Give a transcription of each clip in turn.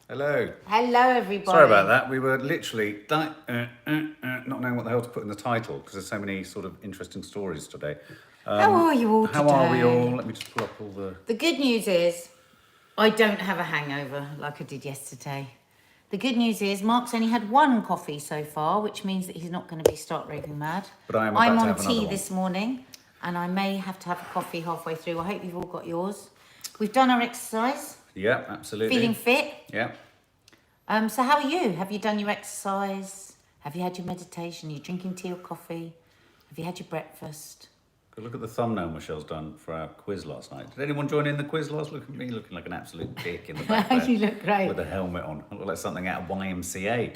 Hello. Hello, everybody. Sorry about that. We were literally not knowing what the hell to put in the title because there's so many sort of interesting stories today. How are you all today? How are we all? Let me just pull up all the... The good news is I don't have a hangover like I did yesterday. The good news is Mark's only had one coffee so far, which means that he's not going to be stark raving mad. But I'm about to on have tea another this morning, and I may have to have a coffee halfway through. I hope you've all got yours. We've done our exercise. Yeah, absolutely. Feeling fit. Yeah. So how are you? Have you done your exercise? Have you had your meditation? Are you drinking tea or coffee? Have you had your breakfast? Good look at the thumbnail Michelle's done for our quiz last night. Did anyone join in the quiz last? Look at me looking like an absolute dick in the back there. You look great. With a helmet on. I look like something out of YMCA.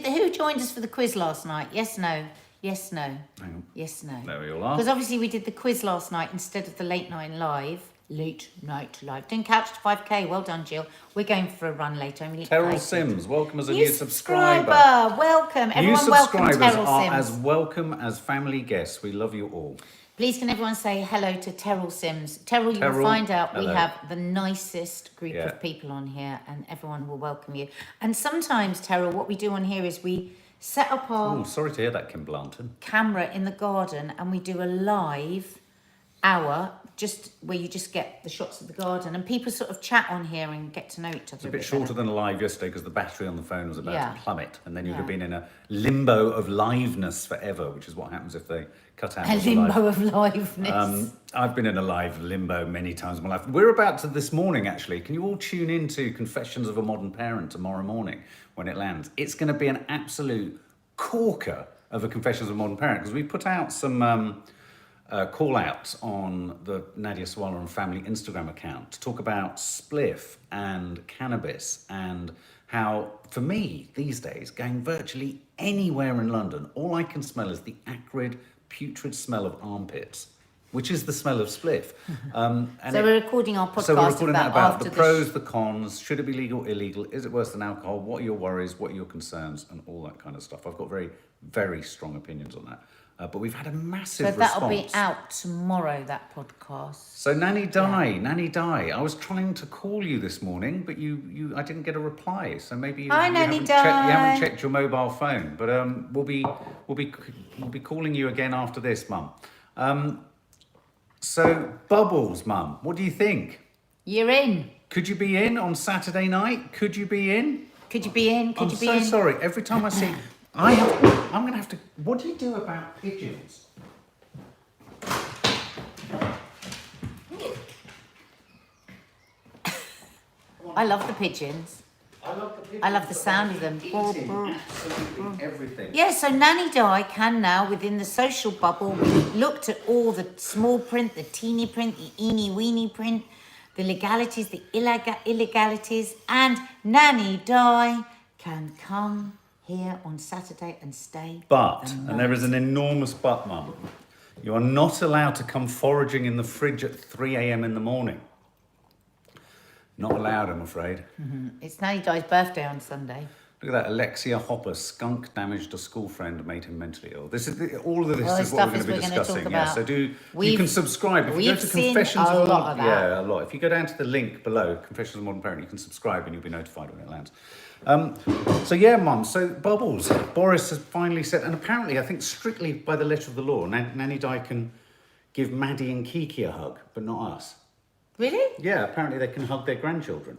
Who joined us for the quiz last night? Yes, no. Yes, no. Hang on. Yes, no. There we all are. Because obviously we did the quiz last night instead of the late night live. Late night live. Didn't catch 5K. Well done, Jill. We're going for a run later. Terrell Sims, welcome as a new subscriber. Welcome. New Everyone welcome subscribers Terrell are Sims. as welcome as family guests. We love you all. Please can everyone say hello to Terrell Sims. Terrell, you will find out we have the nicest group of people on here and everyone will welcome you. And sometimes, Terrell, what we do on here is we set up our... Oh, sorry to hear that, Kim Blanton. ...camera in the garden and we do a live hour just where you just get the shots of the garden and people sort of chat on here and get to know each other. It's a bit shorter than a live yesterday because the battery on the phone was about to plummet and then you'd have been in a limbo of liveness forever, which is what happens if they cut out a limbo of liveness. I've been in a live limbo many times in my life. We're about to this morning, actually. Can you all tune in to Confessions of a Modern Parent tomorrow morning when it lands? It's going to be an absolute corker of a Confessions of a Modern Parent because we put out some... call outs on the NADIA Sawalha and family Instagram account to talk about spliff and cannabis and how, for me, these days, going virtually anywhere in London, all I can smell is the acrid, putrid smell of armpits, which is the smell of spliff. So we're recording our podcast about the pros, the cons, should it be legal, illegal, is it worse than alcohol, what are your worries, what are your concerns, and all that kind of stuff. I've got very, very strong opinions on that. But we've had a massive response. So that'll be out tomorrow, that podcast. So Nanny Di, I was trying to call you this morning, but I didn't get a reply. So maybe you haven't checked your mobile phone. But we'll be calling you again after this, Mum. So Bubbles, Mum, what do you think? You're in. Could you be in on Saturday night? Could you be in? Could you be in? I'm so sorry. Every time I see... I'm going to have to... What do you do about pigeons? I love the pigeons. I love the sound of them. Absolutely everything. Yeah, so Nanny Di can now, within the social bubble, we looked at all the small print, the teeny print, the eeny weeny print, the legalities, the illegalities, and Nanny Di can come here on Saturday and stay. But, and there is an enormous but, Mum, you are not allowed to come foraging in the fridge at 3 a.m. in the morning. Not allowed, I'm afraid. Mm-hmm. It's Nanny Di's birthday on Sunday. Look at that, Alexia Hopper, skunk damaged a school friend and made him mentally ill. This is all of this Well, is what we're going to be discussing. Yeah, so you can subscribe if you go to Confessions of a Modern Parent. Yeah, a lot. If you go down to the link below, Confessions of a Modern Parent, you can subscribe and you'll be notified when it lands. So yeah, Mum. So Bubbles, Boris has finally said, and apparently, I think strictly by the letter of the law, Nanny Di can give Maddie and Kiki a hug, but not us. Really? Yeah, apparently they can hug their grandchildren.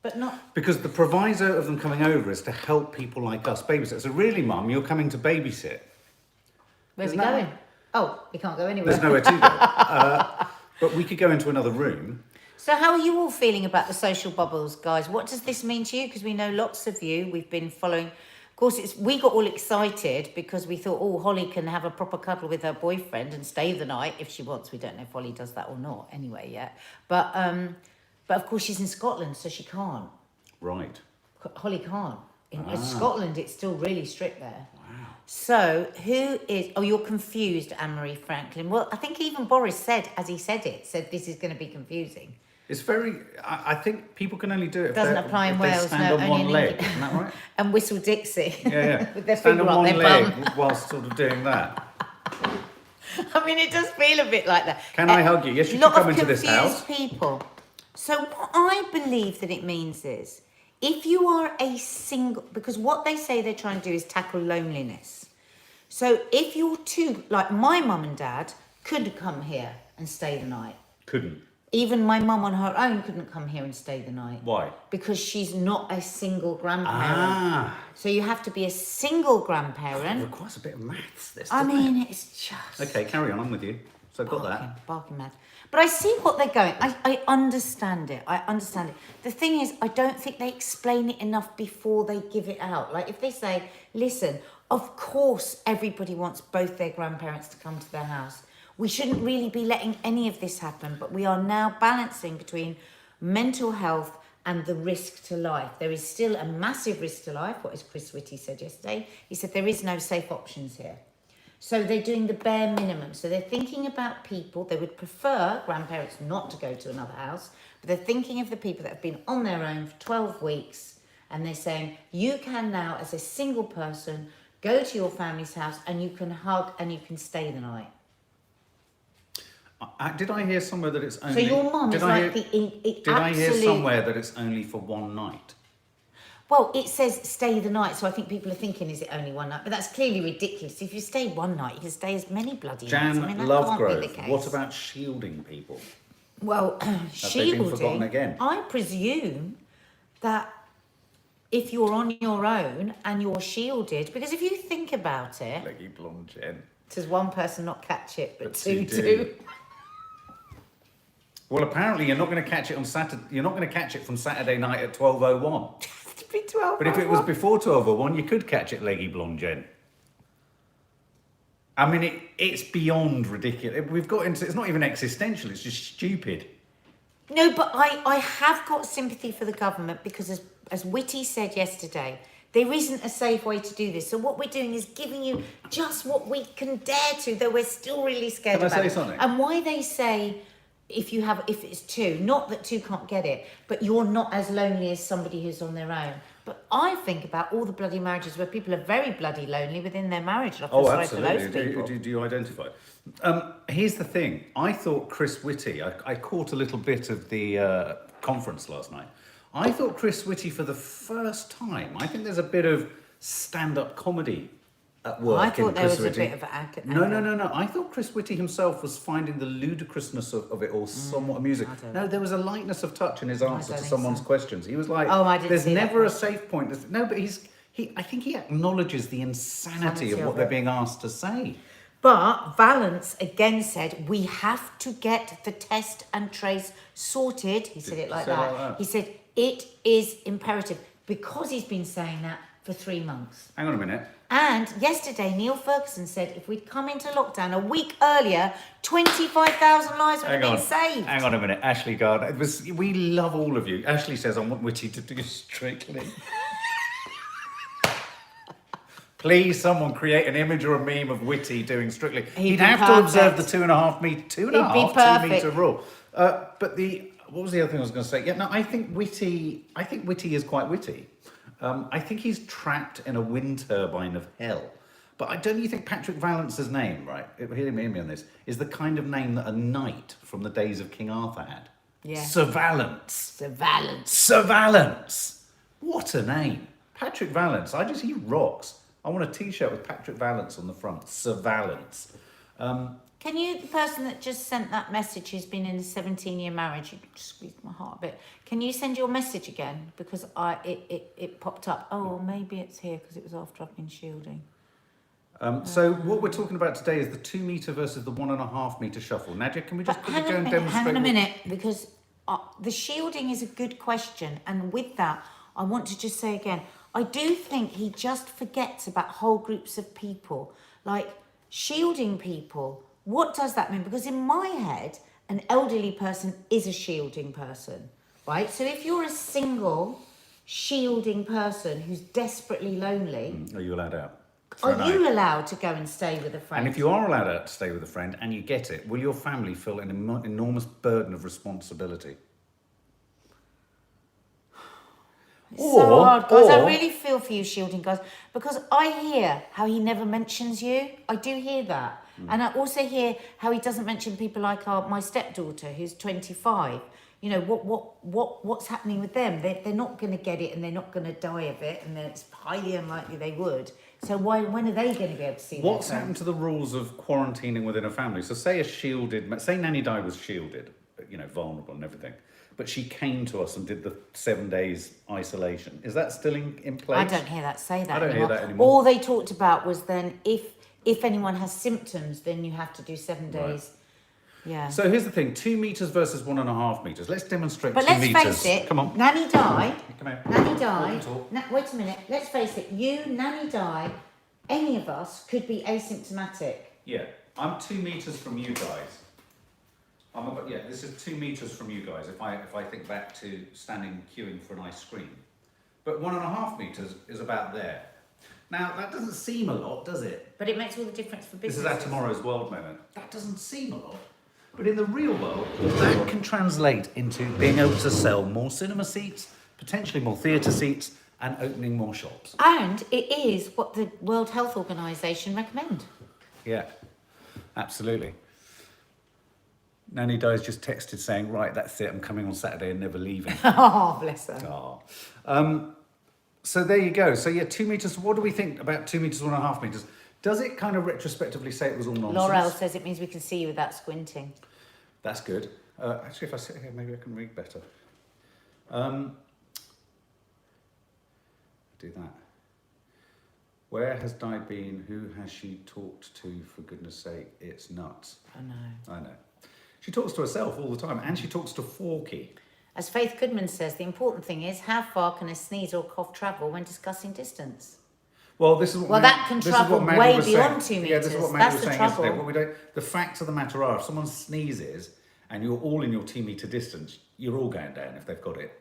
But not... Because the proviso of them coming over is to help people like us babysit. So really, Mum, you're coming to babysit. Where's we going? Oh, we can't go anywhere. There's nowhere to go. But we could go into another room. So how are you all feeling about the social bubbles, guys? What does this mean to you? Because we know lots of you, we've been following... Of course, we got all excited because we thought, oh, Holly can have a proper cuddle with her boyfriend and stay the night if she wants. We don't know if Holly does that or not anyway yet. But of course, she's in Scotland, so she can't. Right. Holly can't. In Scotland, it's still really strict there. Wow. So who is... Oh, you're confused, Anne-Marie Franklin. Well, I think even Boris said, as he said this is going to be be It's very... I think people can only do it Doesn't apply in Wales, stand on only one leg. Isn't that right? And whistle Dixie. Yeah. With their stand finger on up one their leg bum. whilst sort of doing that. I mean, it does feel a bit like that. Can I hug you? Yes, you can come into this house. People. So what I believe that it means is, if you are a single, because what they say they're trying to do is tackle loneliness. So if you're two, like my mum and dad couldn't come here and stay the night. Couldn't. Even my mum on her own couldn't come here and stay the night. Why? Because she's not a single grandparent. Ah. So you have to be a single grandparent. It requires a bit of maths, this, I doesn't mean, it? it's just... Okay, carry on, I'm with you. So I've got that. Barking mad. But I see what they're going. I understand it. I understand it. The thing is, I don't think they explain it enough before they give it out. Like if they say, listen, of course everybody wants both their grandparents to come to their house. We shouldn't really be letting any of this happen, but we are now balancing between mental health and the risk to life. There is still a massive risk to life, what as Chris Whitty said yesterday. He said there is no safe options here. So they're doing the bare minimum. So they're thinking about people. They would prefer grandparents not to go to another house, but they're thinking of the people that have been on their own for 12 weeks. And they're saying, you can now, as a single person, go to your family's house and you can hug and you can stay the night. Did I hear somewhere that it's only... So your mum is like the Did I hear somewhere that it's only for one night? Well, it says stay the night, so I think people are thinking, is it only one night? But that's clearly ridiculous. If you stay one night, you can stay as many bloody nights. I mean, that can't be the case. What about shielding people? Well, shielding... been forgotten again? I presume that if you're on your own and you're shielded, because if you think about it... Leggy blonde Jen. Does one person not catch it, but two two do? Well, apparently you're not going to catch it on Saturday. You're not going to catch it from Saturday night at 12:01. To be 12. But if it was before 12:01, you could catch it, leggy blonde Jen. I mean, it's beyond ridiculous. We've got into... It's not even existential. It's just stupid. No, but I have got sympathy for the government because, as Whitty said yesterday, there isn't a safe way to do this. So what we're doing is giving you just what we can dare to, though we're still really scared about it. Can I say something? And why they say... If it's two, not that two can't get it, but you're not as lonely as somebody who's on their own. But I think about all the bloody marriages where people are very bloody lonely within their marriage. I feel sorry for those people. Do you identify? Here's the thing. I thought Chris Whitty, I caught a little bit of the conference last night. I thought Chris Whitty, for the first time, I think there's a bit of stand-up comedy at work. I thought in there Chris was Whitty. a bit of No. I thought Chris Whitty himself was finding the ludicrousness of it all somewhat amusing. No, there was a lightness of touch in his answer to someone's questions. He was like, "There's never a safe point." No, but I think he acknowledges the insanity of what they're being asked to say. But Valence again said, we have to get the test and trace sorted. He said it like that. He said, it is imperative, because he's been saying that for 3 months. Hang on a minute. And yesterday, Neil Ferguson said if we'd come into lockdown a week earlier, 25,000 lives would have been saved. Hang on a minute. Ashley Gardner. We love all of you. Ashley says, I want Whitty to do Strictly. Please, someone create an image or a meme of Whitty doing Strictly. He'd have to observe the 2.5 metre rule. But what was the other thing I was going to say? Yeah, no, I think Whitty is quite witty. I think he's trapped in a wind turbine of hell. But don't you think Patrick Valence's name, right? Hear me on this, is the kind of name that a knight from the days of King Arthur had? Yeah. Sir Valence. Sir Valence. Sir Valence. What a name. Patrick Valence. He rocks. I want a t-shirt with Patrick Valence on the front. Sir Valence. Can you, the person that just sent that message who's been in a 17-year marriage, you just squeezed my heart a bit. Can you send your message again? Because it popped up. Oh, maybe it's here because it was after I've been shielding. So what we're talking about today is the 2 metre versus the 1.5 metre shuffle. Nadia, can we just quickly go and demonstrate? Hang on a minute, because the shielding is a good question. And with that, I want to just say again, I do think he just forgets about whole groups of people. Like, shielding people, what does that mean? Because in my head, an elderly person is a shielding person, right? So if you're a single shielding person who's desperately lonely... Are you allowed out? Are you allowed to go and stay with a friend? And if you are allowed to stay with a friend and you get it, will your family feel an enormous burden of responsibility? It's so hard, guys. I really feel for you, shielding guys, because I hear how he never mentions you. I do hear that. And I also hear how he doesn't mention people like my stepdaughter, who's 25, you know, what's happening with them? They're not going to get it, and they're not going to die of it, and it's highly unlikely they would. So when are they going to be able to see What's their happened friends? to the rules of quarantining within a family? So say say Nanny Di was shielded, you know, vulnerable and everything, but she came to us and did the 7 days isolation. Is that still in place? I don't hear that say that I don't anymore. hear that anymore. All they talked about was then if anyone has symptoms, then you have to do 7 Right. days. Yeah. So here's the thing: 2 meters versus 1.5 meters. Let's demonstrate But 2 let's meters. face it, Come on. Nanny Di, Come here. Nanny Walk Di, and talk. wait a minute, let's face it, you, Nanny Di, any of us could be asymptomatic. Yeah, I'm 2 meters from you guys. This is 2 meters from you guys. If I think back to standing queuing for an ice cream, but 1.5 meters is about there. Now that doesn't seem a lot, does it? But it makes all the difference for This business. is our tomorrow's world moment. That doesn't seem a lot, but in the real world, that can translate into being able to sell more cinema seats, potentially more theatre seats, and opening more shops. And it is what the World Health Organization recommend. Yeah, absolutely. Nanny Di's just texted saying, right, that's it, I'm coming on Saturday and never leaving. Oh, bless her. Oh. So there you go. So yeah, 2 meters, what do we think about 2 meters, 1.5 meters? Does it kind of retrospectively say it was all nonsense? Laurel says it means we can see you without squinting. That's good. Actually, if I sit here, maybe I can read better. Do that. Where has Di been? Who has she talked to? For goodness sake, it's nuts. I know. She talks to herself all the time, and she talks to Forky. As Faith Goodman says, the important thing is how far can a sneeze or cough travel when discussing distance? Well, this is what that can travel way beyond 2 Yeah, this is what meters. Maddie That's was the saying trouble. yesterday. What we don't, the facts of the matter are, if someone sneezes and you're all in your 2 meter distance, you're all going down if they've got it.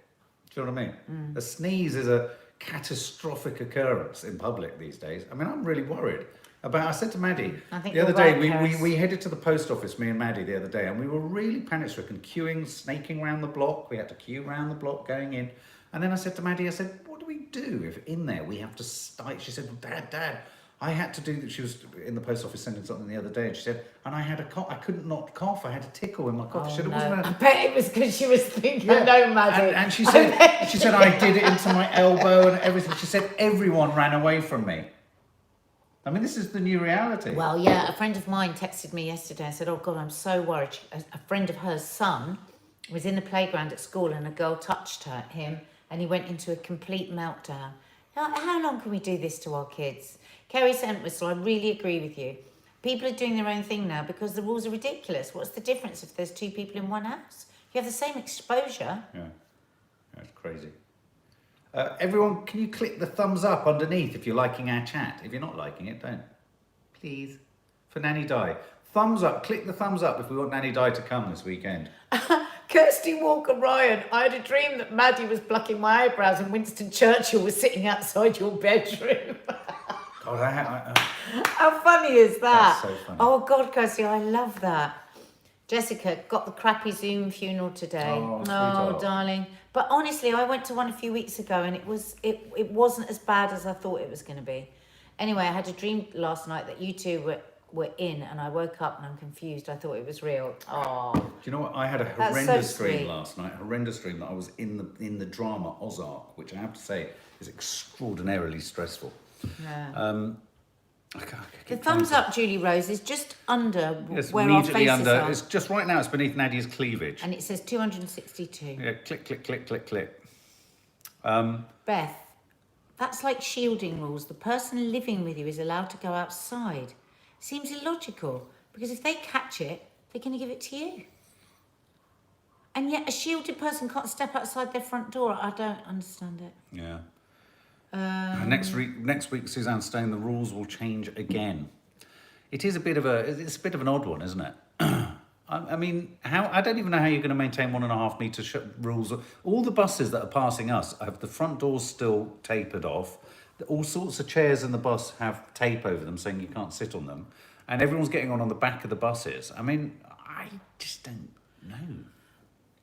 Do you know what I mean? A sneeze is a catastrophic occurrence in public these days. I mean, I'm really worried about. I said to Maddie I think the other you're day, right, Paris. we headed to the post office, me and Maddie, the other day, and we were really panic stricken, queuing, snaking around the block. We had to queue around the block going in. And then I said to Maddie, I said, what do we do if in there we have to start? She said, well, Dad, I had to do that. She was in the post office sending something the other day, and she said, and I had a cough. I couldn't not cough. I had a tickle in my cough. She said, it wasn't I bet it was because she was thinking, I know, Maddie. and she said, I did it into my elbow and everything. She said, everyone ran away from me. I mean, this is the new reality. Well, yeah, a friend of mine texted me yesterday and said, oh, God, I'm so worried. A friend of hers son was in the playground at school and a girl touched him and he went into a complete meltdown. How long can we do this to our kids? Kerry Sentwhistle, I really agree with you. People are doing their own thing now because the rules are ridiculous. What's the difference if there's 2 people in one house? You have the same exposure. Yeah, it's crazy. Everyone, can you click the thumbs up underneath if you're liking our chat? If you're not liking it, don't. Please. For Nanny Di. Thumbs up. Click the thumbs up if we want Nanny Di to come this weekend. Kirsty Walker Ryan, I had a dream that Maddie was plucking my eyebrows and Winston Churchill was sitting outside your bedroom. God, How funny is that? That's so funny. Oh, God, Kirsty, I love that. Jessica, got the crappy Zoom funeral today. Oh, sweetheart. Darling. But honestly, I went to one a few weeks ago and it wasn't as bad as I thought it was going to be. Anyway, I had a dream last night that you two were in and I woke up and I'm confused. I thought it was real. Oh. Do you know what? I had a That's horrendous so dream sweet. last night. Horrendous dream that I was in the drama Ozark, which I have to say is extraordinarily stressful. Yeah. I can't The keep thumbs trying to- up, Julie Rose, is just under It's where our immediately faces under. are. It's just right now. It's beneath Nadia's cleavage. And it says 262. Yeah, click, click, click, click, click. Beth, that's like shielding rules. The person living with you is allowed to go outside. Seems illogical because if they catch it, they're going to give it to you. And yet a shielded person can't step outside their front door. I don't understand it. Yeah. Next week, Suzanne Stone, the rules will change again. It's a bit of an odd one, isn't it? I mean, I don't even know how you're going to maintain 1.5 metre rules. All the buses that are passing us have the front doors still tapered off. All sorts of chairs in the bus have tape over them saying you can't sit on them. And everyone's getting on the back of the buses. I mean, I just don't know.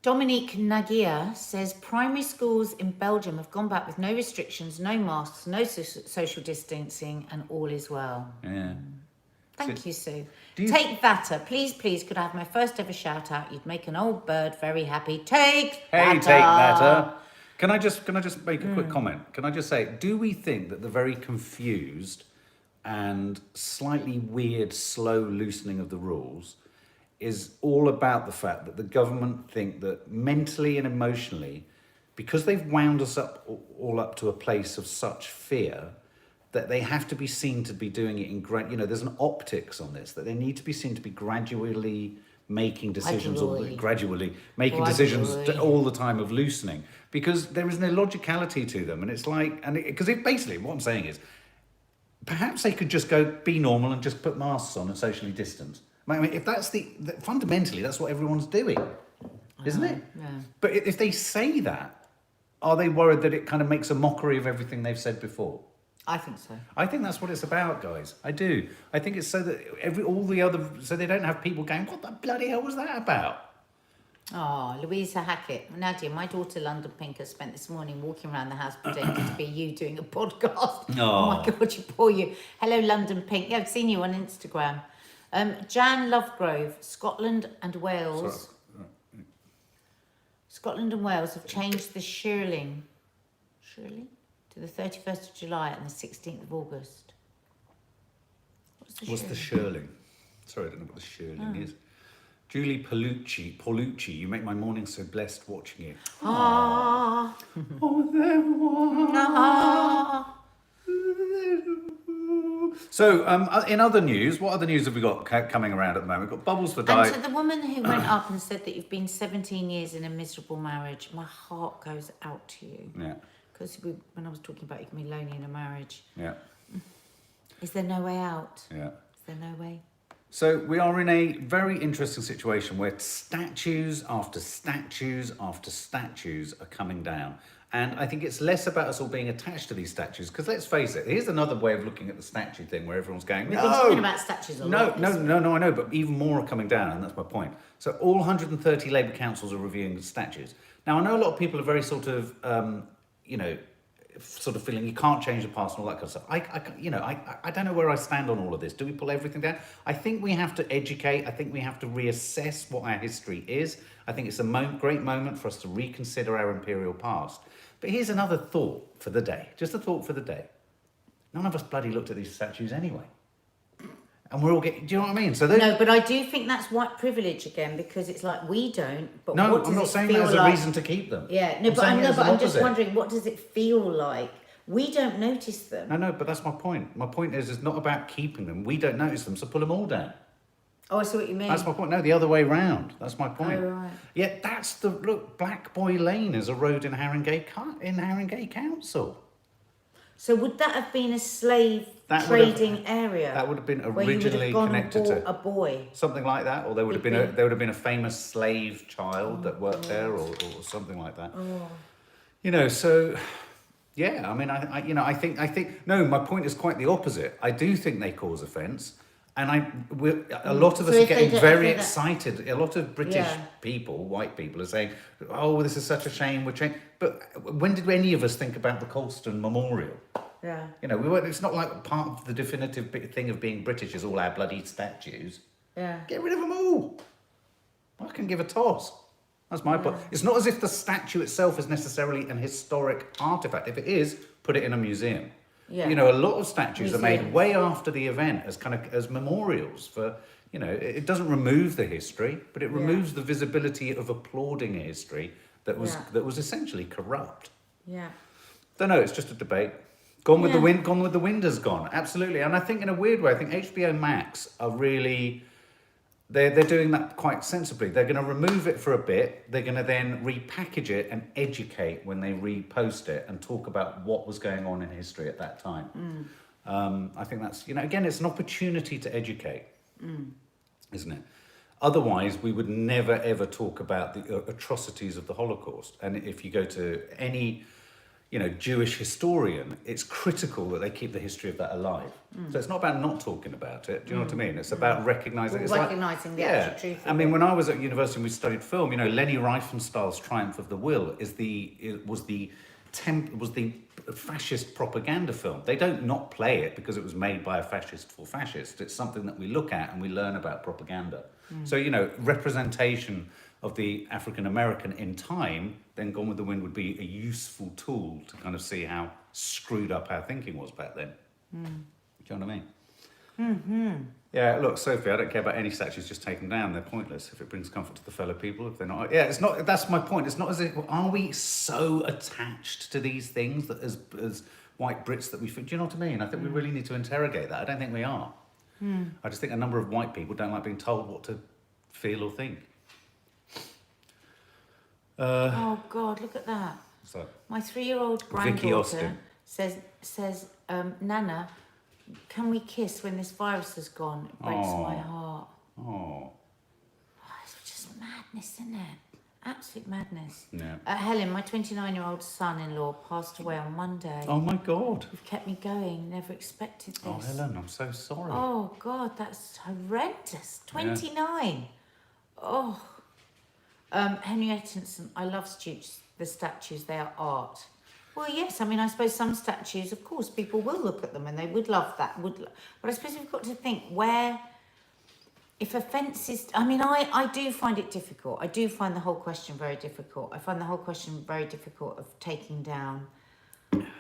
Dominique Nagia says primary schools in Belgium have gone back with no restrictions, no masks, no social distancing, and all is well. Yeah. Thank you, Sue. Do you- Take that. Please, could I have my first ever shout out? You'd make an old bird very happy. Take Hey, that. take that. Can I just make a quick comment? Can I just say, do we think that the very confused and slightly weird, slow loosening of the rules is all about the fact that the government think that mentally and emotionally, because they've wound us up all up to a place of such fear, that they have to be seen to be doing it in there's an optics on this, that they need to be seen to be gradually making decisions Gradually. decisions all the time of loosening, because there is no logicality to them. And it's like, because basically what I'm saying is, perhaps they could just go be normal and just put masks on and socially distance. I mean, if that's fundamentally that's what everyone's doing, isn't it? Yeah. But if they say that, are they worried that it kind of makes a mockery of everything they've said before? I think so. I think that's what it's about, guys. I do. I think it's so that so they don't have people going, what the bloody hell was that about? Oh, Louisa Hackett. Nadia, my daughter London Pink has spent this morning walking around the house pretending to be you doing a podcast. Oh my God, you poor you. Hello, London Pink. Yeah, I've seen you on Instagram. Jan Lovegrove, Scotland and Wales. Sorry. Scotland and Wales have changed the shearling to the 31st of July and the 16th of August. What's the shearling? Sorry, I don't know what the shearling is. Julie Paulucci, you make my morning so blessed watching you. Ah. So, in other news, what other news have we got coming around at the moment? We've got Bubbles for Diet. And to the woman who went up and said that you've been 17 years in a miserable marriage, my heart goes out to you. Yeah. Because when I was talking about you can be lonely in a marriage. Yeah. Is there no way out? Yeah. Is there no way? So we are in a very interesting situation where statues after statues after statues are coming down. And I think it's less about us all being attached to these statues, because let's face it, here's another way of looking at the statue thing where everyone's going, We've been talking about statues a lot. No, I know, but even more are coming down, and that's my point. So all 130 Labour councils are reviewing the statues. Now, I know a lot of people are very sort of, sort of feeling you can't change the past and all that kind of stuff. I don't know where I stand on all of this. Do we pull everything down? I think we have to educate. I think we have to reassess what our history is. I think it's a great moment for us to reconsider our imperial past. But here's another thought for the day. Just a thought for the day. None of us bloody looked at these statues anyway. And we're all getting, do you know what I mean? No, but I do think that's white privilege again, because it's like we don't, but no, what does I'm not it saying feel that as a like? reason to keep them. Yeah, I'm just wondering, what does it feel like? We don't notice them. No, but that's my point. My point is, it's not about keeping them. We don't notice them, so pull them all down. Oh, I see what you mean. That's my point. No, the other way round. That's my point. Oh, right. Yeah, that's look, Black Boy Lane is a road in Haringey Council. So would that have been a slave trading area? That would have been where you would have originally gone connected and to bought a boy. something like that, or there would have been a famous slave child that worked there, or something like that. Oh. So yeah, I mean, I think no. My point is quite the opposite. I do think they cause offence. And a lot of us are getting very excited. A lot of British people, white people, are saying, "Oh, this is such a shame. We're changing." But when did any of us think about the Colston Memorial? Yeah. It's not like part of the definitive thing of being British is all our bloody statues. Yeah. Get rid of them all. I can give a toss. That's my point. It's not as if the statue itself is necessarily an historic artifact. If it is, put it in a museum. Yeah. A lot of statues are made way after the event as memorials for, it doesn't remove the history, but it removes the visibility of applauding a history that was essentially corrupt. Yeah. Don't know, it's just a debate. Gone with the wind has gone. Absolutely. And I think in a weird way, I think HBO Max are really, they're doing that quite sensibly. They're going to remove it for a bit. They're going to then repackage it and educate when they repost it and talk about what was going on in history at that time. I think that's, again, it's an opportunity to educate, isn't it? Otherwise, we would never, ever talk about the atrocities of the Holocaust. And if you go to any, Jewish historian, it's critical that they keep the history of that alive. So it's not about not talking about it. Do you know what I mean? It's about recognising. Recognising the actual truth. I mean, when I was at university and we studied film, Leni Riefenstahl's Triumph of the Will was the was the fascist propaganda film. They don't not play it because it was made by a fascist for fascists. It's something that we look at and we learn about propaganda. So, you know, representation of the African American in time, then Gone with the Wind would be a useful tool to kind of see how screwed up our thinking was back then. Do you know what I mean? Mm-hmm. Yeah, look, Sophie, I don't care about any statues, just take them down. They're pointless if it brings comfort to the fellow people. If they're not, yeah, it's not. That's my point. It's not as if are we so attached to these things that as white Brits that we. Do you know what I mean? I think we really need to interrogate that. I don't think we are. I just think a number of white people don't like being told what to feel or think. Oh God, look at that. So My 3-year-old Vicky granddaughter Austin. says, Nana, can we kiss when this virus is gone? It breaks my heart. oh, It's just madness, isn't it? Absolute madness. yeah. Helen, my 29-year-old son-in-law passed away on Monday. Oh my God. You've kept me going. Never expected this. Oh, Helen, I'm so sorry. Oh God, that's horrendous. 29. Oh. Henry Atkinson, I love the statues. They are art. Well, yes. I mean, I suppose some statues, of course, people will look at them and they would love that. But I suppose we've got to think where, if offence is. I mean, I do find it difficult. I do find the whole question very difficult. I find the whole question very difficult of taking down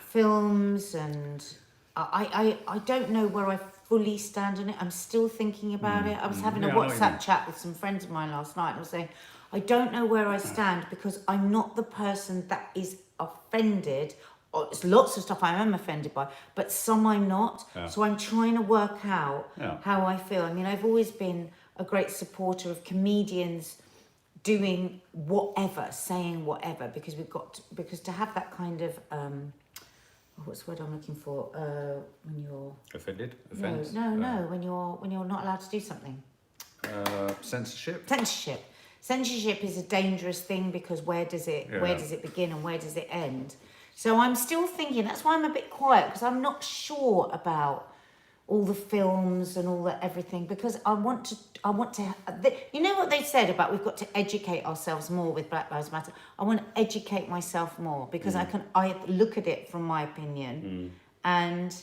films, and I don't know where I fully stand on it. I'm still thinking about it. I was having a Yeah, I know what you mean. WhatsApp chat with some friends of mine last night, and I was saying, I don't know where I stand because I'm not the person that is offended. It's lots of stuff I am offended by, but some I'm not. Yeah. So I'm trying to work out Yeah. how I feel. I mean, I've always been a great supporter of comedians doing whatever, saying whatever, because because to have that kind of what's the word I'm looking for? When you're Offended? Offense? no, when you're not allowed to do something. Censorship? Censorship is a dangerous thing because where does it begin and where does it end? So I'm still thinking. That's why I'm a bit quiet, because I'm not sure about all the films and all that everything, because I want to. You know what they said about we've got to educate ourselves more with Black Lives Matter. I want to educate myself more because I look at it from my opinion and.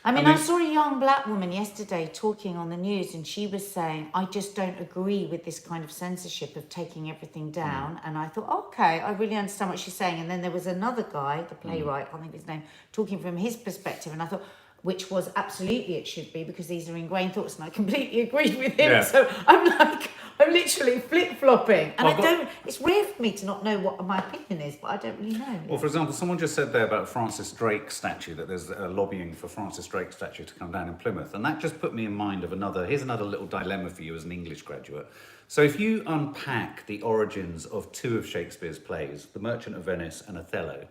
I mean, I saw a young black woman yesterday talking on the news, and she was saying, I just don't agree with this kind of censorship of taking everything down. And I thought, okay, I really understand what she's saying. And then there was another guy, the playwright, I can't think of his name, talking from his perspective. And I thought, which was absolutely it should be, because these are ingrained thoughts. And I completely agreed with him. Yeah. So I'm literally flip-flopping. And it's rare for me to not know what my opinion is, but I don't really know. Well, for example, someone just said there about Francis Drake statue, that there's lobbying for Francis Drake statue to come down in Plymouth. And that just put me in mind of here's another little dilemma for you as an English graduate. So if you unpack the origins of two of Shakespeare's plays, The Merchant of Venice and Othello,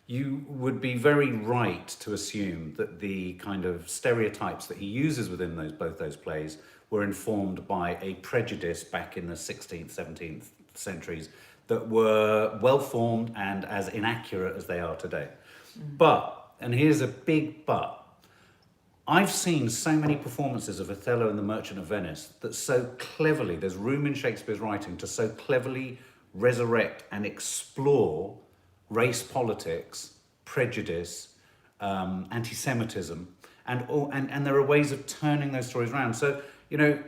you would be very right to assume that the kind of stereotypes that he uses within both those plays were informed by a prejudice back in the 16th, 17th centuries that were well-formed and as inaccurate as they are today. But, and here's a big but, I've seen so many performances of Othello and the Merchant of Venice that so cleverly, there's room in Shakespeare's writing to so cleverly resurrect and explore race politics, prejudice, anti-Semitism, and there are ways of turning those stories around. So, you know,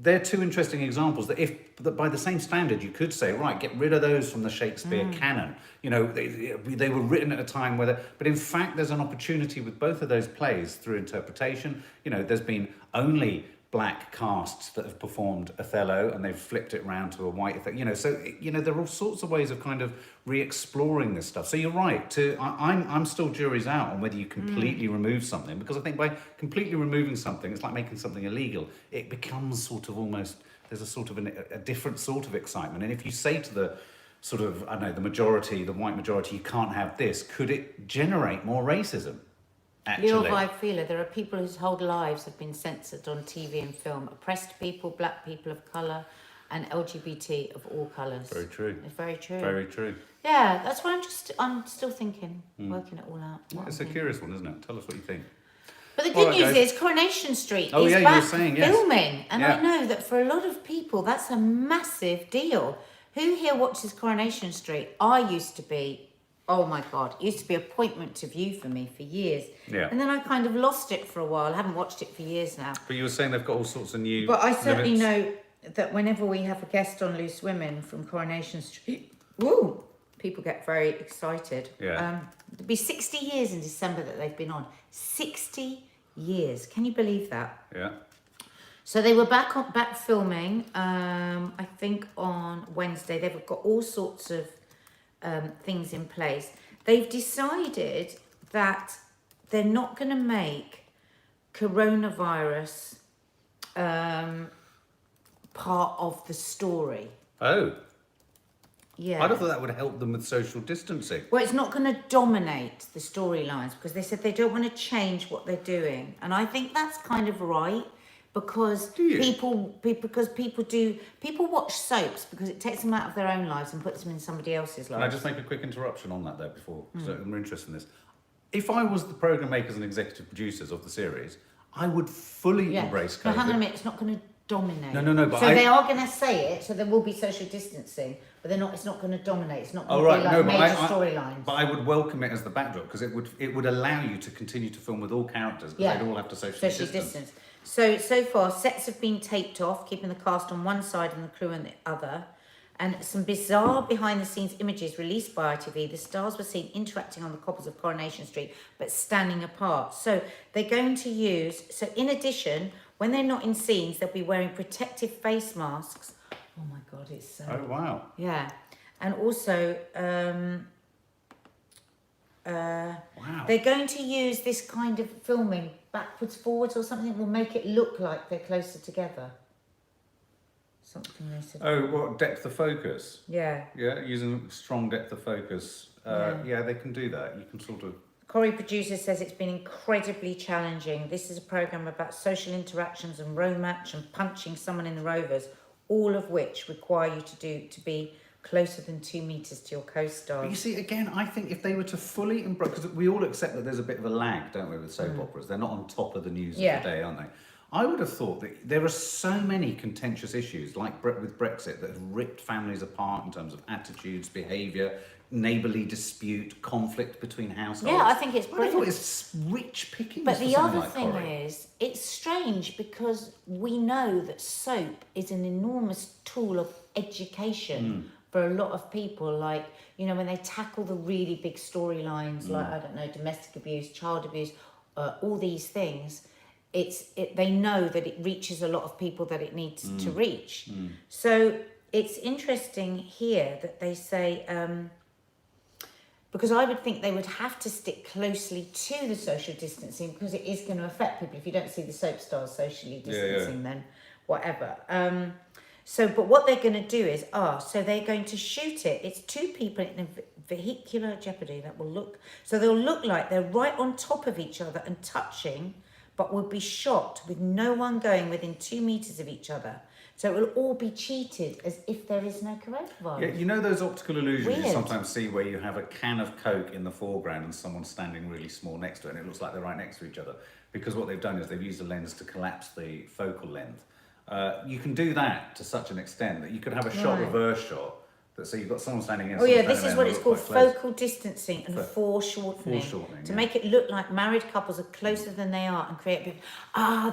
they're two interesting examples that by the same standard you could say, right, get rid of those from the Shakespeare canon. You know, they were written at a time but in fact there's an opportunity with both of those plays through interpretation. You know, there's been only black casts that have performed Othello, and they've flipped it round to a white Othello. You know, so there are all sorts of ways of kind of re-exploring this stuff. So you're right. I'm still jury's out on whether you completely remove something, because I think by completely removing something, it's like making something illegal. It becomes sort of almost there's a sort of a different sort of excitement. And if you say to the sort of the majority, the white majority, you can't have this, could it generate more racism? Actually. Leo Vibe, there are people whose whole lives have been censored on TV and film. Oppressed people, black people of colour, and LGBT of all colours. Very true. It's very true. Very true. Yeah, that's why I'm still thinking, working it all out. It's a curious one, isn't it? Tell us what you think. But the good news is Coronation Street is you were back saying, yes. filming. And Yeah. I know that for a lot of people, that's a massive deal. Who here watches Coronation Street? I used to be Oh my God. It used to be appointment to view for me for years. Yeah. And then I kind of lost it for a while. I haven't watched it for years now. But you were saying they've got all sorts of new. But I certainly limits. know that whenever we have a guest on Loose Women from Coronation Street, woo, people get very excited. Yeah. It'll be 60 years in December that they've been on. 60 years. Can you believe that? Yeah. So they were back filming, I think on Wednesday. They've got all sorts of things in place. They've decided that they're not going to make coronavirus part of the story. Oh. Yeah. I'd have thought that would help them with social distancing. Well, it's not going to dominate the storylines because they said they don't want to change what they're doing, and I think that's kind of right because people watch soaps because it takes them out of their own lives and puts them in somebody else's life. Can I just make a quick interruption on that there before? Because I'm interested in this. If I was the program makers and executive producers of the series, I would fully embrace COVID. But hang on a minute, it's not going to dominate. No. But so they are going to say it, so there will be social distancing, but they're not. It's not going to dominate. It's not going to be like major storylines. But I would welcome it as the backdrop because it would allow you to continue to film with all characters because they'd all have to socially distance. So far, sets have been taped off, keeping the cast on one side and the crew on the other. And some bizarre behind-the-scenes images released by ITV, the stars were seen interacting on the cobbles of Coronation Street, but standing apart. So they're going to use... So in addition, when they're not in scenes, they'll be wearing protective face masks. Oh, my God, it's so... Oh, wow. Yeah. And also... Wow. They're going to use this kind of filming backwards, forwards or something that will make it look like they're closer together. Something they said. Oh, what, depth of focus? Yeah. Yeah, using strong depth of focus. Yeah, they can do that. You can sort of... Corrie producer says it's been incredibly challenging. This is a programme about social interactions and romance and punching someone in the Rovers, all of which require you to be closer than 2 metres to your co-stars. But you see, again, I think if they were to fully embrace... Because we all accept that there's a bit of a lag, don't we, with soap operas. They're not on top of the news of the day, aren't they? I would have thought that there are so many contentious issues, like with Brexit, that have ripped families apart in terms of attitudes, behaviour, neighbourly dispute, conflict between households. Yeah, I think it's brilliant. I thought it's rich pickings. But for the something other like thing Corrie. is, it's strange because we know that soap is an enormous tool of education for a lot of people. Like, you know, when they tackle the really big storylines, like, I don't know, domestic abuse, child abuse, all these things, they know that it reaches a lot of people that it needs to reach. So it's interesting here that they say... because I would think they would have to stick closely to the social distancing because it is going to affect people. If you don't see the soap stars socially distancing, then whatever. But what they're going to do is, so they're going to shoot it. It's 2 people in a vehicular jeopardy that will look... So they'll look like they're right on top of each other and touching, but will be shot with no one going within 2 metres of each other. So it will all be cheated as if there is no coronavirus. Yeah, you know those optical illusions Weird. you sometimes see where you have a can of Coke in the foreground and someone's standing really small next to it and it looks like they're right next to each other. Because what they've done is they've used a lens to collapse the focal length. You can do that to such an extent that you could have a shot, reverse shot. So you've got someone standing in. This is what it's called, focal distancing and foreshortening. To make it look like married couples are closer than they are and create...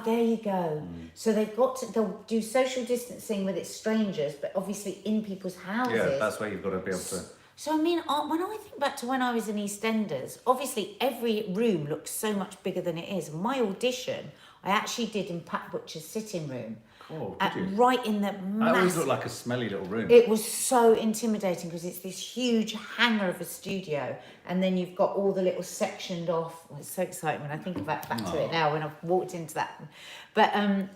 there you go. So they'll do social distancing with its strangers, but obviously in people's houses. Yeah, that's where you've got to be able to... So, I mean, when I think back to when I was in EastEnders, obviously every room looks so much bigger than it is. My audition, I actually did in Pat Butcher's sitting room. Oh, right in the That always looked like a smelly little room. It was so intimidating because it's this huge hangar of a studio, and then you've got all the little sectioned off. It's so exciting when I think back to it now when I've walked into that. But and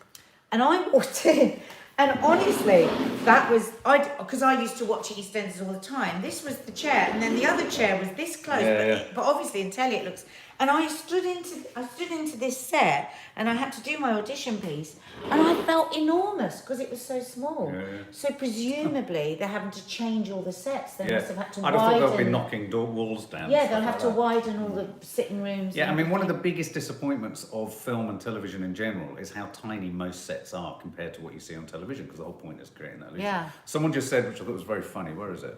I walked in, and honestly, that was because I used to watch EastEnders all the time. This was the chair, and then the other chair was this close. But obviously in telly it looks. And I stood into this set, and I had to do my audition piece, and I felt enormous because it was so small. Yeah. So presumably they're having to change all the sets. They must have had to I'd have thought they'll be widen. knocking walls down. Yeah, and they'll stuff have to like that. widen all the sitting rooms. Yeah, I and mean, one of the everything. biggest disappointments of film and television in general is how tiny most sets are compared to what you see on television, because the whole point is creating that illusion. Yeah. Someone just said, which I thought was very funny, where is it?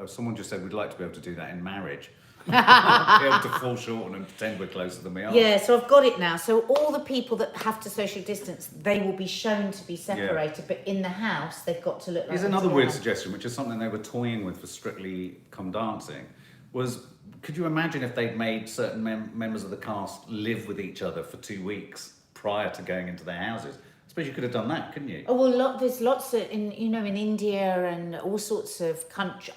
Someone just said, we'd like to be able to do that in marriage. Be able to fall short and pretend we're closer than we are. Yeah, so I've got it now. So all the people that have to social distance, they will be shown to be separated, but in the house, they've got to look like Here's they're another weird together. suggestion, which is something they were toying with for Strictly Come Dancing, was could you imagine if they'd made certain members of the cast live with each other for 2 weeks prior to going into their houses? I suppose you could have done that, couldn't you? Oh well, there's lots of in India and all sorts of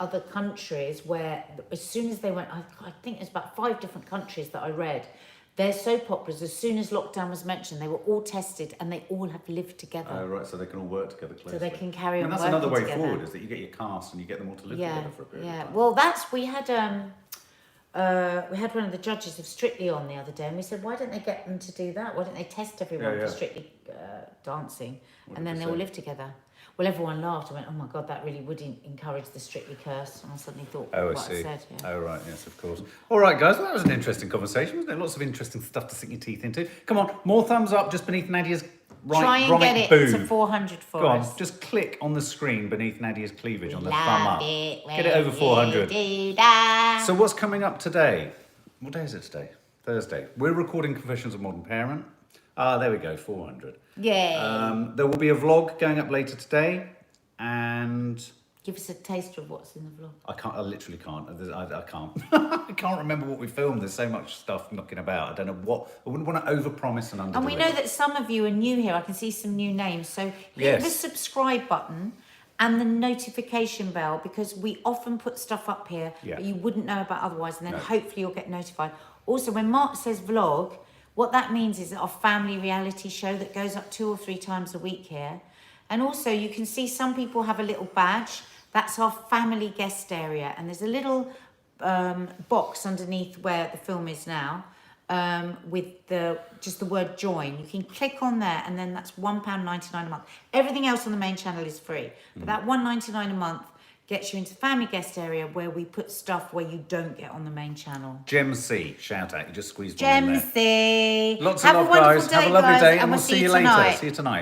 other countries where as soon as they went, I think there's about 5 different countries that I read. They're soap operas. As soon as lockdown was mentioned, they were all tested and they all have lived together. Oh, right, so they can all work together closely. So they can carry on that's working another way together. forward, is that you get your cast and you get them all to live together for a period of time. Well, we had one of the judges of Strictly on the other day, and we said, why don't they get them to do that? Why don't they test everyone Yeah, yeah. for Strictly Dancing, What and did then they they all say? live together? Well, everyone laughed. I went, oh my God, that really would encourage the Strictly curse. And I suddenly thought, Oh, I what see. I said. Yeah. Oh, right, yes, of course. All right, guys, well, that was an interesting conversation, wasn't it? Lots of interesting stuff to sink your teeth into. Come on, more thumbs up just beneath Nadia's Try and get it boob. to 400 for Go on, us. just click on the screen beneath Nadia's cleavage on the thumb Love up. it when Get it over you 400. do that. So what's coming up today? What day is it today? Thursday. We're recording Confessions of a Modern Parent. There we go, 400. Yay. There will be a vlog going up later today, and Give us a taster of what's in the vlog. I literally can't. I can't. I can't remember what we filmed. There's so much stuff knocking about. I don't know what. I wouldn't want to overpromise and underdeliver. And we know that some of you are new here. I can see some new names. So hit Yes. the subscribe button and the notification bell, because we often put stuff up here that you wouldn't know about otherwise, and then hopefully you'll get notified. Also, when Mark says vlog, what that means is our family reality show that goes up 2 or 3 times a week here. And also you can see some people have a little badge. That's our family guest area. And there's a little box underneath where the film is now with just the word join. You can click on there, and then that's £1.99 a month. Everything else on the main channel is free. But that £1.99 a month gets you into the family guest area where we put stuff where you don't get on the main channel. Gem C, shout out. You just squeezed one in there. Gemsy. Lots of Have love, a wonderful guys. day, Have a lovely guys, day, and and we'll we'll see you later. tonight. See you tonight.